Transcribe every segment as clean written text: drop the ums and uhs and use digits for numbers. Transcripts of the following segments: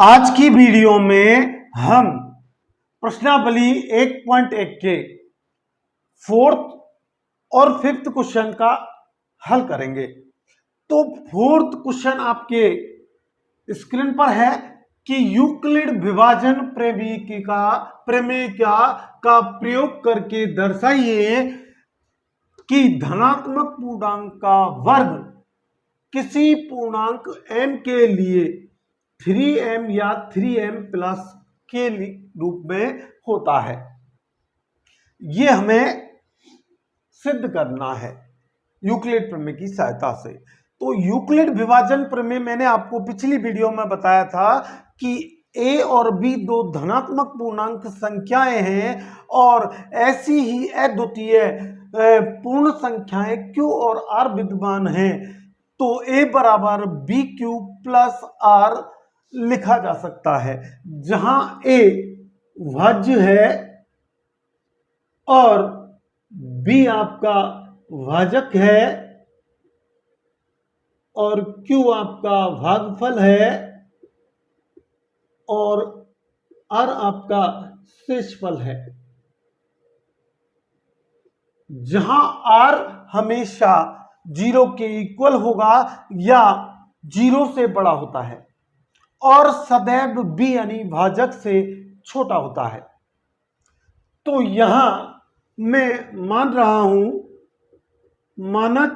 आज की वीडियो में हम प्रश्नावली 1.1 के फोर्थ और फिफ्थ क्वेश्चन का हल करेंगे। तो फोर्थ क्वेश्चन आपके स्क्रीन पर है कि यूक्लिड विभाजन प्रमेय का प्रयोग करके दर्शाइए कि धनात्मक पूर्णांक का वर्ग किसी पूर्णांक m के लिए 3m या 3m प्लस के रूप में होता है। यह हमें सिद्ध करना है यूक्लिड प्रमेय की सहायता से। तो यूक्लिड विभाजन प्रमेय मैंने आपको पिछली वीडियो में बताया था कि a और b दो धनात्मक पूर्णांक संख्याएं हैं और ऐसी ही अद्वितीय पूर्ण संख्याएं q और r विद्यमान हैं। तो a बराबर बी क्यू प्लस r लिखा जा सकता है, जहां a भाज्य है और b आपका भाजक है और q आपका भागफल है और r आपका शेषफल है। जहां r हमेशा 0 के इक्वल होगा या 0 से बड़ा होता है और सदैव b यानी भाजक से छोटा होता है। तो यहां मैं मान रहा हूं, माना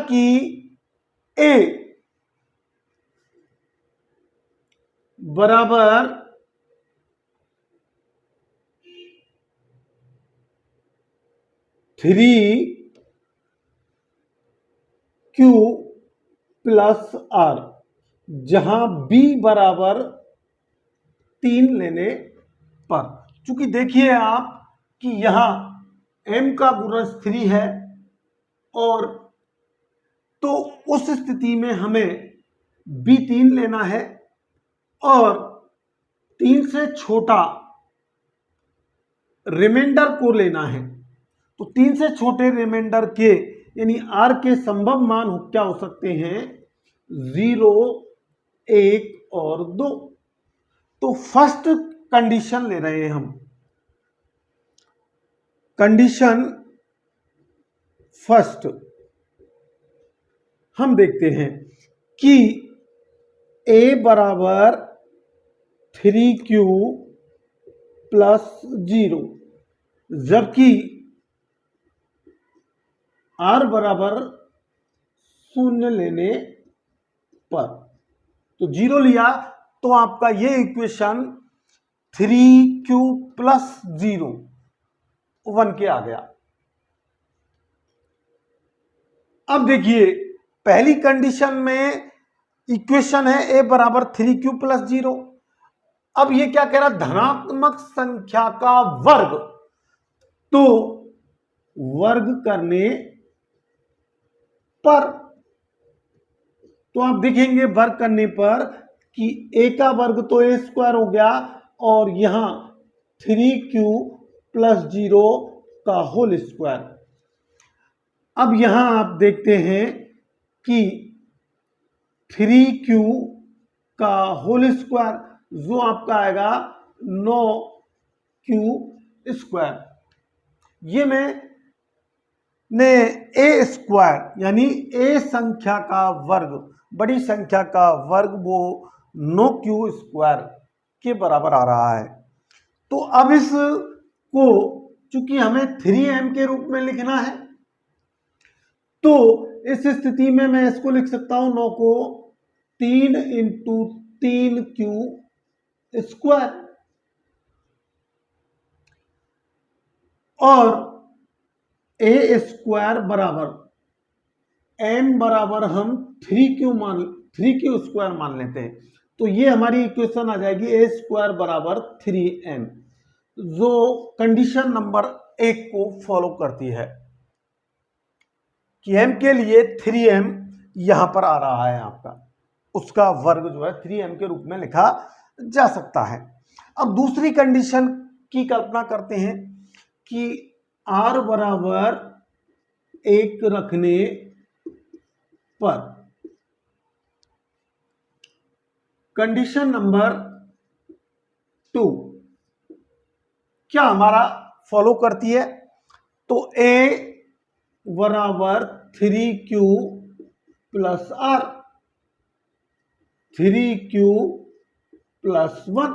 कि a बराबर 3q प्लस r, जहां b बराबर 3 लेने पर। चूंकि देखिए आप कि यहां m का गुणज 3 है और तो उस स्थिति में हमें b 3 लेना है और 3 से छोटा रिमाइंडर को लेना है। तो 3 से छोटे रिमाइंडर के यानी r के संभव मान क्या हो सकते हैं? 0, 1 और 2। तो फर्स्ट कंडीशन ले रहे हैं हम। कंडीशन फर्स्ट हम देखते हैं कि a बराबर 3q प्लस 0, जबकि r बराबर 0 लेने पर। तो 0 लिया तो आपका ये इक्वेशन 3q प्लस 0 1 के आ गया। अब देखिए पहली कंडीशन में इक्वेशन है a बराबर 3q प्लस 0। अब ये क्या कह रहा है? धनात्मक संख्या का वर्ग। तो वर्ग करने पर तो आप देखेंगे वर्ग करने पर कि a का वर्ग तो a स्क्वायर हो गया और यहां 3q प्लस 0 का होल स्क्वायर। अब यहां आप देखते हैं कि 3q का होल स्क्वायर जो आपका आएगा 9q स्क्वायर। ये मैंने a स्क्वायर यानी a संख्या का वर्ग, बड़ी संख्या का वर्ग, वो 9q स्क्वायर के बराबर आ रहा है। तो अब इसको चूंकि हमें 3m के रूप में लिखना है तो इस स्थिति में मैं इसको लिख सकता हूं 9 को 3 इंटू 3q स्क्वायर और a स्क्वायर बराबर m बराबर हम 3q स्क्वायर मान लेते हैं। तो ये हमारी इक्वेशन आ जाएगी a स्क्वायर बराबर 3m, जो कंडीशन नंबर 1 को फॉलो करती है कि m के लिए 3m यहां पर आ रहा है आपका, उसका वर्ग जो है 3m के रूप में लिखा जा सकता है। अब दूसरी कंडीशन की कल्पना करते हैं कि r बराबर 1 रखने पर। कंडीशन नंबर 2 क्या हमारा फॉलो करती है? तो A बराबर 3Q plus R, 3Q plus 1।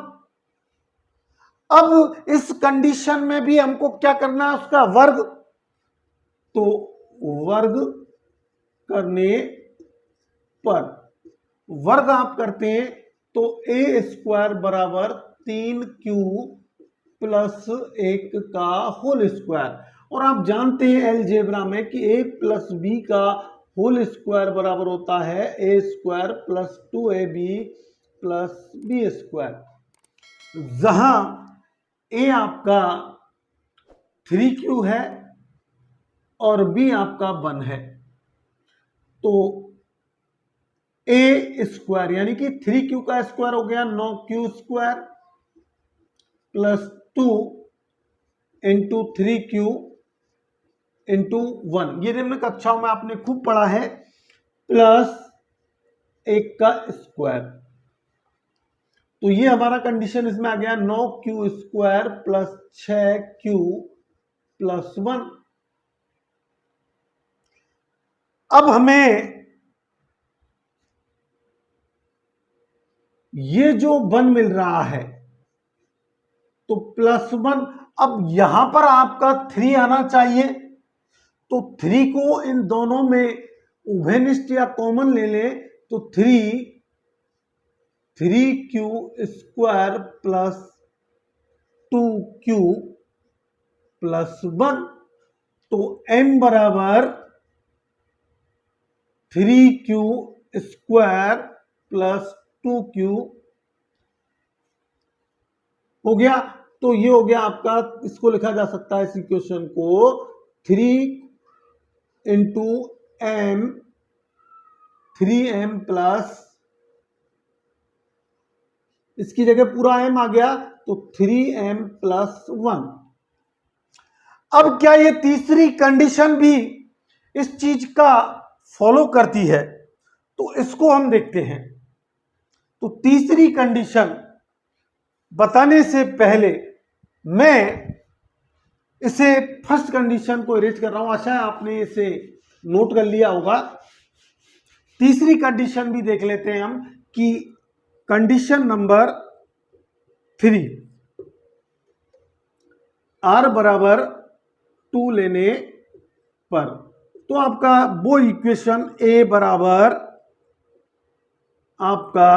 अब इस कंडीशन में भी हमको क्या करना है? उसका वर्ग। तो वर्ग करने पर, वर्ग आप करते हैं तो A स्क्वायर बराबर 3Q प्लस 1 का होल स्क्वायर। और आप जानते हैं अलजेब्रा में कि A प्लस बी का होल स्क्वायर बराबर होता है A square plus 2AB plus B square. जहां A आपका 3Q है और B आपका 1 है, तो A स्क्वायर यानी कि 3Q का स्क्वायर हो गया 9Q square plus 2 into 3Q into 1, ये निम्न कक्षाओं में आपने खूब पढ़ा है, प्लस 1 का स्क्वायर। तो ये हमारा कंडीशन इसमें आ गया 9Q square plus 6Q plus 1। अब हमें ये जो 1 मिल रहा है तो प्लस 1, अब यहां पर आपका 3 आना चाहिए, तो 3 को इन दोनों में उभयनिष्ठ या कॉमन ले ले तो 3Q square plus 2Q plus 1। तो m बराबर 3Q स्क्वायर प्लस 2Q हो गया। तो ये हो गया आपका, इसको लिखा जा सकता है इस इक्वेशन को 3 इंटू m, 3m प्लस, इसकी जगह पूरा m आ गया तो 3m प्लस 1। अब क्या ये तीसरी कंडीशन भी इस चीज का फॉलो करती है? तो इसको हम देखते हैं। तो तीसरी कंडीशन बताने से पहले मैं इसे फर्स्ट कंडीशन को इरेज कर रहा हूं, आशा है आपने इसे नोट कर लिया होगा। तीसरी कंडीशन भी देख लेते हैं हम कि कंडीशन नंबर 3, R बराबर 2 लेने पर, तो आपका वो इक्वेशन A बराबर आपका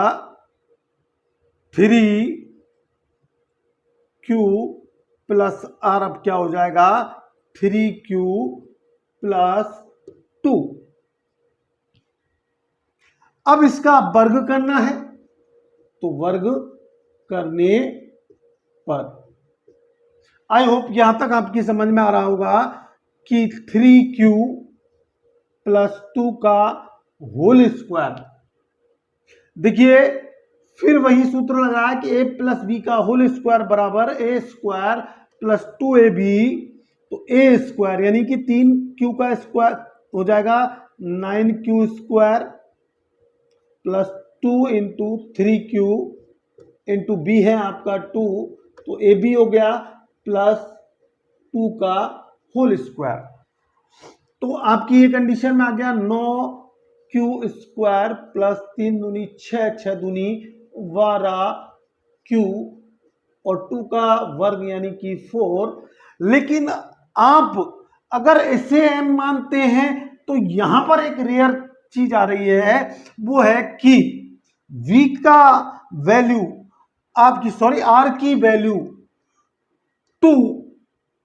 3Q प्लस R, अब क्या हो जाएगा 3Q प्लस 2। अब इसका वर्ग करना है, तो वर्ग करने पर, आई होप यहां तक आपकी समझ में आ रहा होगा कि 3Q प्लस 2 का होल स्क्वायर। देखिए फिर वही सूत्र लगाया कि A प्लस बी का होल स्क्वायर बराबर A स्क्वायर प्लस 2AB, तो A स्क्वायर यानी कि 3Q का स्क्वायर हो जाएगा 9Q square plus 2 into 3Q into B है आपका 2, तो AB हो गया प्लस 2 का होल स्क्वायर। तो आपकी ये कंडीशन में आ गया 9Q स्क्वायर प्लस 3 दूनी 6, 6 दूनी 12Q और 2 का वर्ग यानी कि 4। लेकिन आप अगर इसे m मानते हैं तो यहां पर एक रेयर चीज आ रही है, वो है कि v का वैल्यू आपकी, सॉरी r की वैल्यू 2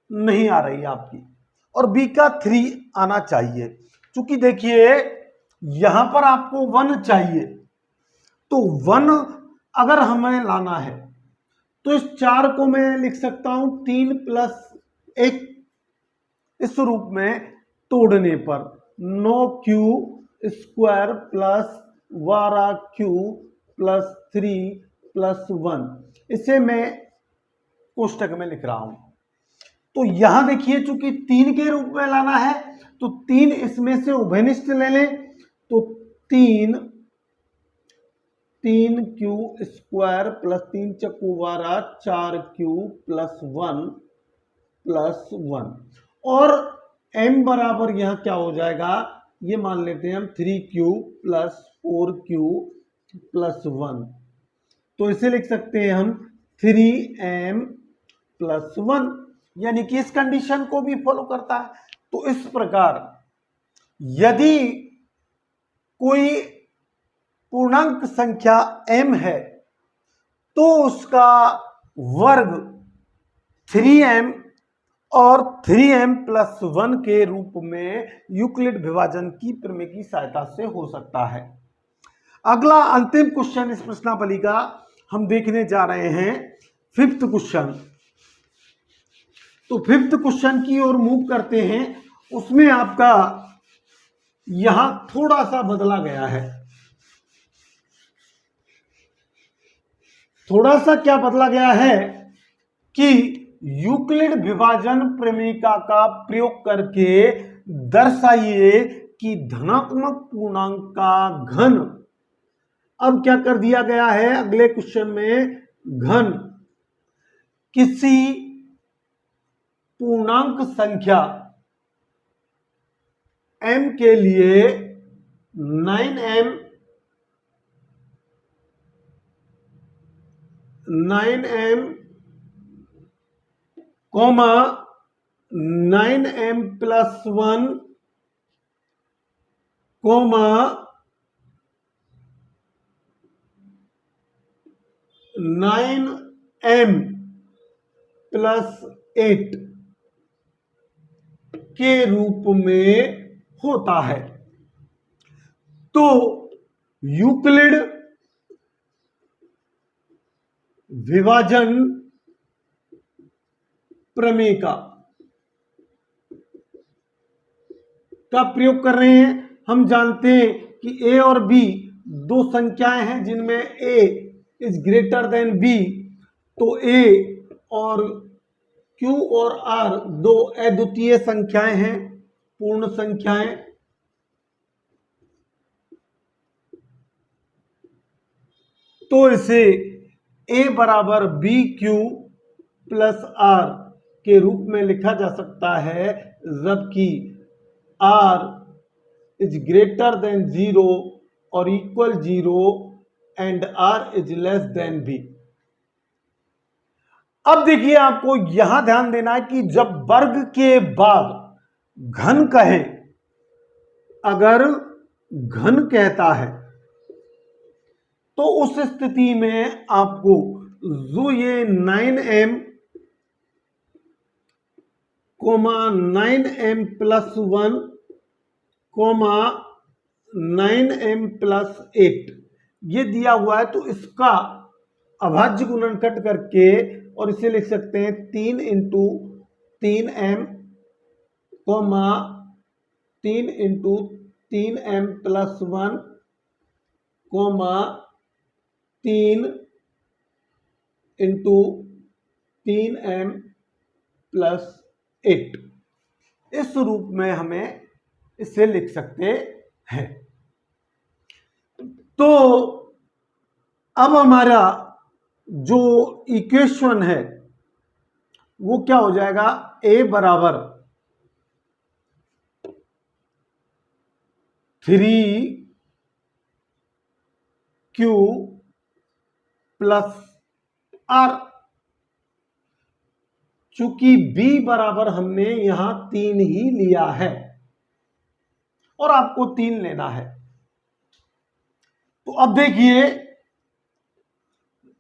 नहीं आ रही आपकी और b का 3 आना चाहिए। क्योंकि देखिए यहां पर आपको 1 चाहिए, तो 1 अगर हमें लाना है तो इस 4 को मैं लिख सकता हूं 3 प्लस 1 इस रूप में तोड़ने पर 9Q square plus 12Q plus 3 plus 1, इसे मैं कोष्टक में लिख रहा हूं। तो यहां देखिए चूंकि 3 के रूप में लाना है तो 3 इसमें से उभयनिष्ठ ले लें तो 3 क्यू स्क्वायर प्लस 3 चक्कू 12 4 क्यू प्लस 1 और m बराबर यहां क्या हो जाएगा, ये मान लेते हैं हम 3q प्लस 4q प्लस 1, तो इसे लिख सकते हैं हम 3m प्लस 1, यानी कि इस कंडीशन को भी फॉलो करता है। तो इस प्रकार यदि कोई पूर्णांक संख्या m है तो उसका वर्ग 3m और 3m प्लस 1 के रूप में यूक्लिड विभाजन की प्रमेय की सहायता से हो सकता है। अगला अंतिम क्वेश्चन इस प्रश्नावली का हम देखने जा रहे हैं, फिफ्थ क्वेश्चन। तो फिफ्थ क्वेश्चन की ओर मूव करते हैं। उसमें आपका यहां थोड़ा सा बदला गया है। थोड़ा सा क्या बदला गया है कि यूक्लिड विभाजन प्रमेयिका का प्रयोग करके दर्शाइए कि धनात्मक पूर्णांक का घन, अब क्या कर दिया गया है अगले क्वेश्चन में, घन किसी पूर्णांक संख्या m के लिए 9m comma 9m plus 1 comma 9m plus 8 के रूप में होता है। तो यूक्लिड विभाजन प्रमेय का प्रयोग कर रहे हैं। हम जानते हैं कि a और b दो संख्याएं हैं जिनमें a is greater than b, तो a और q और r दो अद्वितीय संख्याएं हैं, पूर्ण संख्याएं। तो इसे a बराबर बी क्यू प्लस आर के रूप में लिखा जा सकता है, जबकि r इज ग्रेटर देन 0 और equal 0 and r is less than b। अब देखिए, आपको यहां ध्यान देना है कि जब वर्ग के बाद घन कहे, अगर घन कहता है तो उस स्थिति में आपको जो ये 9m coma 9m plus 1 coma 9m plus 8 ये दिया हुआ है, तो इसका अभाज्य गुणन कट करके और इसे लिख सकते हैं 3 into 3m comma 3 into 3m plus 1 comma 3 into 3m plus 8, इस रूप में हमें इसे लिख सकते हैं। तो अब हमारा जो इक्वेशन है वो क्या हो जाएगा, a बराबर 3q प्लस r, चूंकि b बराबर हमने यहां 3 ही लिया है और आपको 3 लेना है। तो अब देखिए,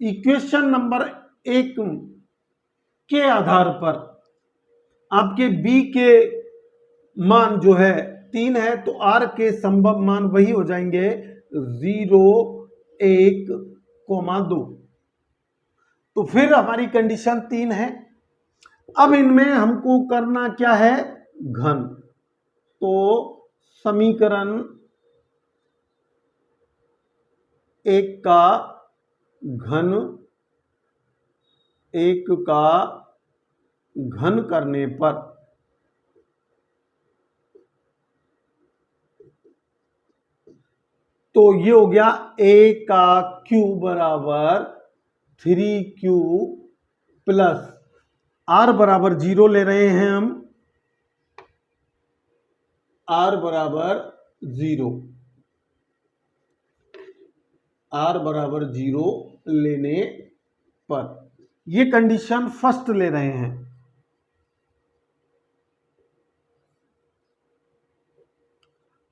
इक्वेशन नंबर 1 के आधार पर आपके b के मान जो है 3 है, तो r के संभव मान वही हो जाएंगे 0 1 2। तो फिर हमारी कंडीशन 3 है। अब इनमें हमको करना क्या है, घन। तो समीकरण 1 का घन, 1 का घन करने पर तो ये हो गया ए का क्यू बराबर 3Q प्लस आर बराबर 0 ले रहे हैं हम, आर बराबर 0, आर बराबर 0 लेने पर ये कंडीशन फर्स्ट ले रहे हैं।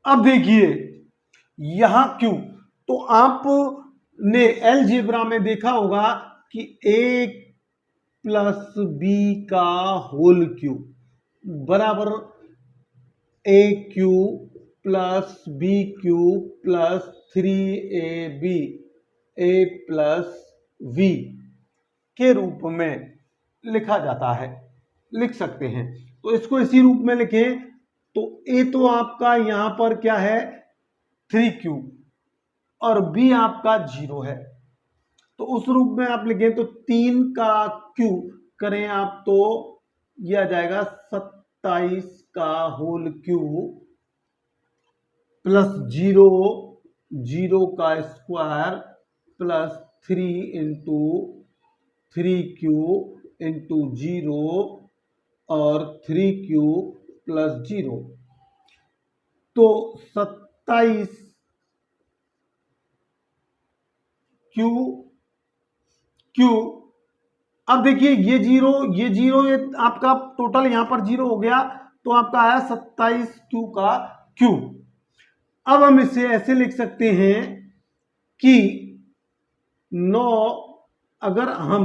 अब देखिए यहां क्यों, तो आपने अलजेब्रा में देखा होगा कि ए प्लस बी का होल क्यूब बराबर a cube plus b cube plus 3AB a plus b के रूप में लिखा जाता है, लिख सकते हैं। तो इसको इसी रूप में लिखें तो ए तो आपका यहां पर क्या है 3Q और बी आपका 0 है, तो उस रूप में आप लिखें तो 3 का Q करें आप तो यह आ जाएगा 27 का होल क्यूब प्लस 0 का square plus 3 into 3Q into 0 और 3Q प्लस 0, तो 27 Q। अब देखिए ये 0 ये आपका टोटल यहां पर 0 हो गया, तो आपका आया 27Q का क्यूब। अब हम इसे ऐसे लिख सकते हैं कि 9, अगर हम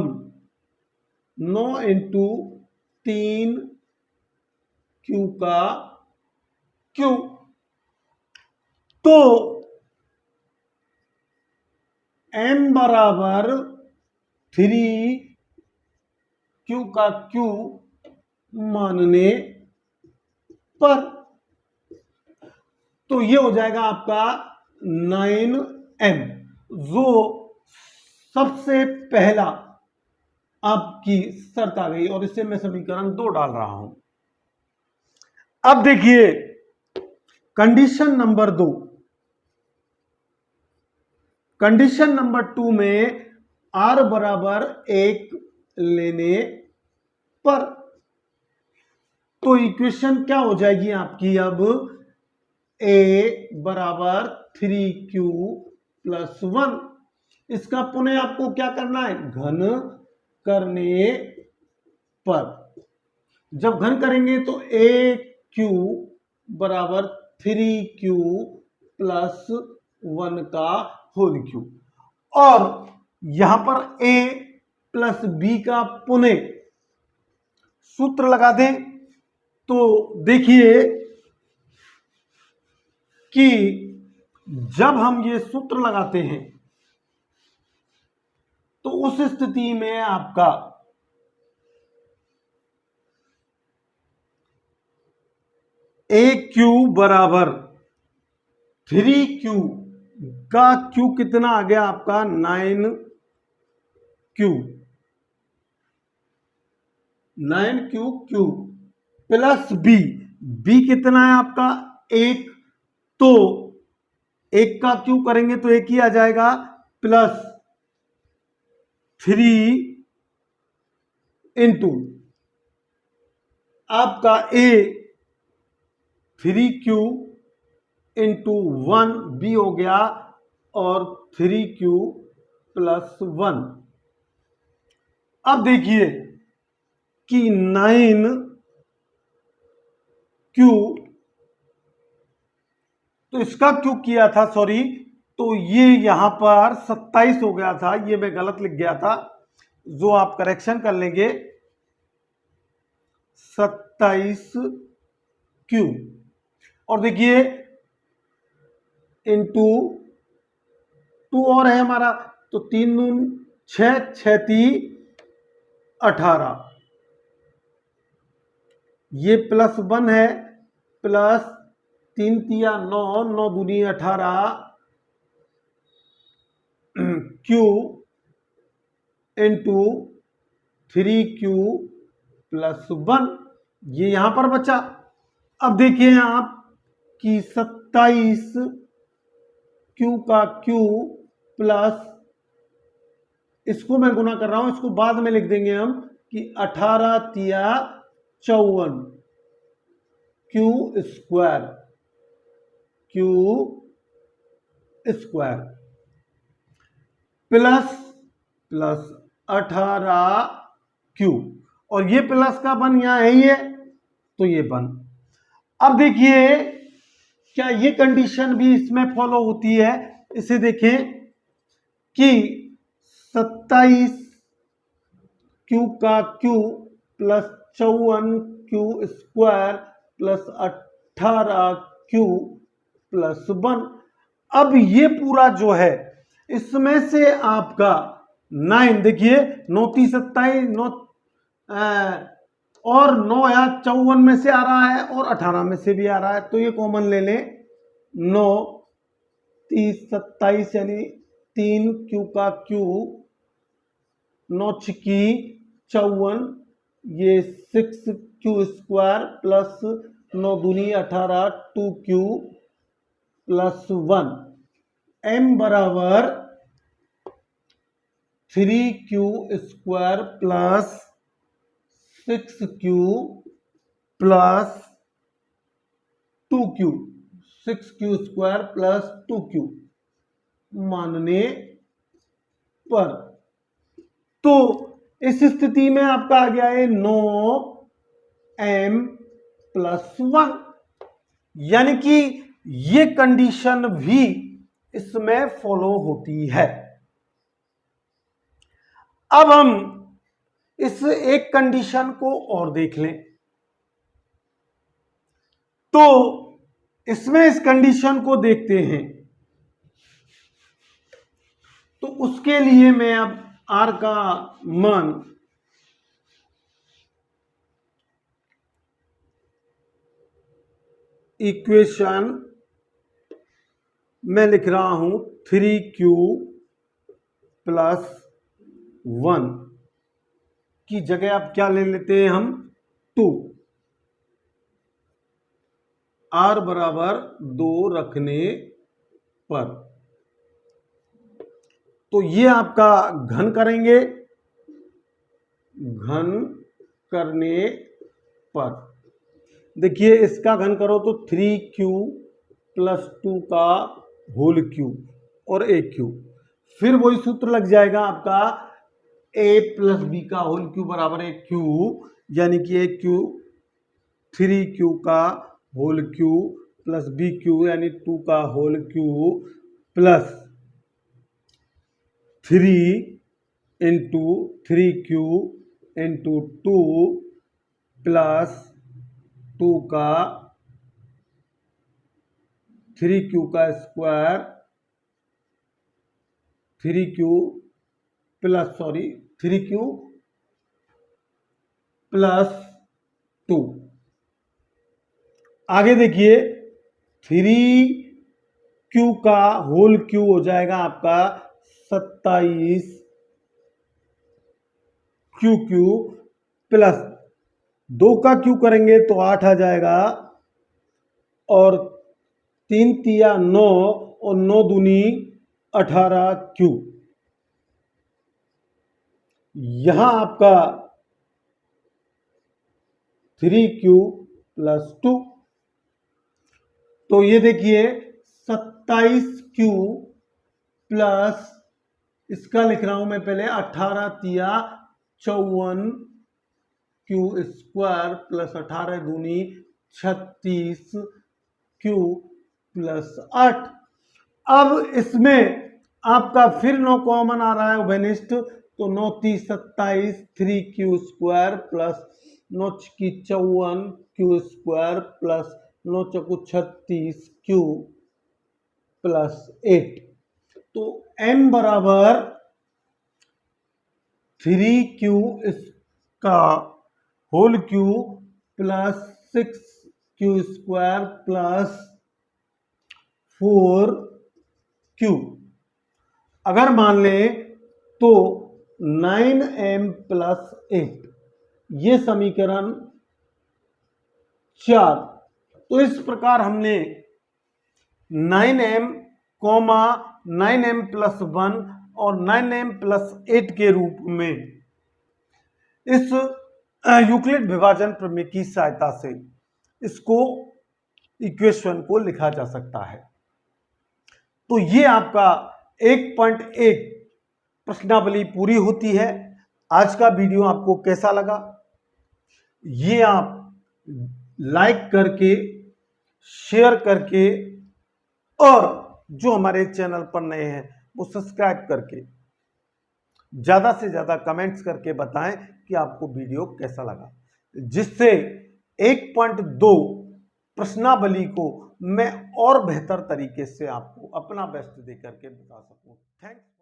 9 इंटू 3Q का क्यूब, तो m बराबर 3Q का क्यूब मानने पर, तो ये हो जाएगा आपका 9m, जो सबसे पहला आपकी शर्त आ गई और इससे मैं समीकरण 2 डाल रहा हूं। अब देखिए कंडीशन नंबर 2, कंडीशन नंबर 2 में r बराबर 1 लेने पर, तो इक्वेशन क्या हो जाएगी आपकी अब a बराबर 3Q प्लस 1, इसका पुनः आपको क्या करना है घन करने पर, जब घन करेंगे तो AQ बराबर 3Q प्लस 1 का होल क्यूब, और यहां पर A प्लस B का पुनः सूत्र लगा दें तो देखिए कि जब हम ये सूत्र लगाते हैं तो उस स्थिति में आपका AQ बराबर 3Q का Q कितना आ गया आपका 9Q प्लस B कितना है आपका 1, तो 1 का Q करेंगे तो 1 ही आ जाएगा प्लस 3 इंटू आपका A 3Q इंटू 1 B हो गया और 3Q प्लस 1। अब देखिए कि 9Q, तो इसका क्यों किया था सॉरी, तो ये यहां पर 27 हो गया था, ये मैं गलत लिख गया था, जो आप करेक्शन कर लेंगे 27Q, और देखिए इंटू 2 और है हमारा, तो 3 दून 6, 6 3 18, ये प्लस 1 है, प्लस 3 तिया 9, 9 दूनी 18 Q इंटू 3Q प्लस 1, ये यहां पर बचा। अब देखिए आप कि 27 क्यू का क्यू प्लस, इसको मैं गुना कर रहा हूं, इसको बाद में लिख देंगे हम कि 18 तिया 54 q square, Q square plus plus 18 Q, और ये प्लस का वन यहां है ही है, तो ये वन। अब देखिए क्या ये कंडीशन भी इसमें फॉलो होती है, इसे देखें कि 27 क्यू का Q plus 54 q square plus 18 Q plus 1। अब ये पूरा जो है इसमें से आपका 9, देखिए 9 3 27 9 और 9 यहाँ 54 में से आ रहा है और 18 में से भी आ रहा है, तो ये कॉमन ले लें। 9 30 27 यानी 3 क्यू का क्यू, 9 छिकी 54, ये 6 क्यू स्क्वायर प्लस 9 दूनी 18 2 क्यू प्लस 1। m बराबर 3 Q square plus 6 Q plus 2 Q, 6 Q square plus 2 Q मानने पर, तो इस स्थिति में आपका आ गया है 9m प्लस 1, यानी कि ये कंडीशन भी इसमें फॉलो होती है। अब हम इस एक कंडीशन को और देख लें, तो इसमें इस कंडीशन को देखते हैं, तो उसके लिए मैं अब r का मान इक्वेशन में लिख रहा हूं 3q प्लस 1 की जगह आप क्या ले लेते हैं हम 2, r बराबर 2 रखने पर, तो ये आपका घन करेंगे, घन करने पर देखिए इसका घन करो तो 3q प्लस 2 का होल क्यूब और a क्यूब, फिर वही सूत्र लग जाएगा आपका a प्लस b का होल क्यूब बराबर a क्यूब, यानी कि a क्यूब 3q का whole cube plus b cube यानी 2 का whole cube plus 3 into 3q into 2 plus 2 का 3q का स्क्वायर 3q प्लस 2। आगे देखिए 3q का होल क्यूब हो जाएगा आपका 27 क्यू प्लस 2 का क्यू करेंगे तो 8 आ जाएगा, और 3 तिया 9 और 9 दूनी 18 क्यू। यहां आपका 3q प्लस 2, तो ये देखिए 27q प्लस, इसका लिख रहा हूं मैं पहले 18 तिया 54 क्यू स्क्वायर प्लस 18 दूनी 36 क्यू प्लस 8। अब इसमें आपका फिर 9 कॉमन आ रहा है उभयनिष्ठ, तो 9 30 27 3q स्क्वायर प्लस 9 की 54 क्यू स्क्वायर प्लस 9 चौको 36 क्यू प्लस 8, तो m बराबर 3q का whole cube plus 6q square plus 4q, अगर मान लें तो 9m प्लस 8, ये समीकरण 4। तो इस प्रकार हमने 9m कॉमा 9m+1 और 9m+8 के रूप में इस यूक्लिड विभाजन प्रमेय की सहायता से इसको इक्वेशन को लिखा जा सकता है। तो ये आपका 1.1 प्रश्नावली पूरी होती है। आज का वीडियो आपको कैसा लगा, ये आप लाइक करके, शेयर करके और जो हमारे चैनल पर नए हैं वो सब्सक्राइब करके ज्यादा से ज्यादा कमेंट्स करके बताएं कि आपको वीडियो कैसा लगा, जिससे 1.2 प्रश्नावली को मैं और बेहतर तरीके से आपको अपना बेस्ट दे करके बता सकूं। थैंक्स।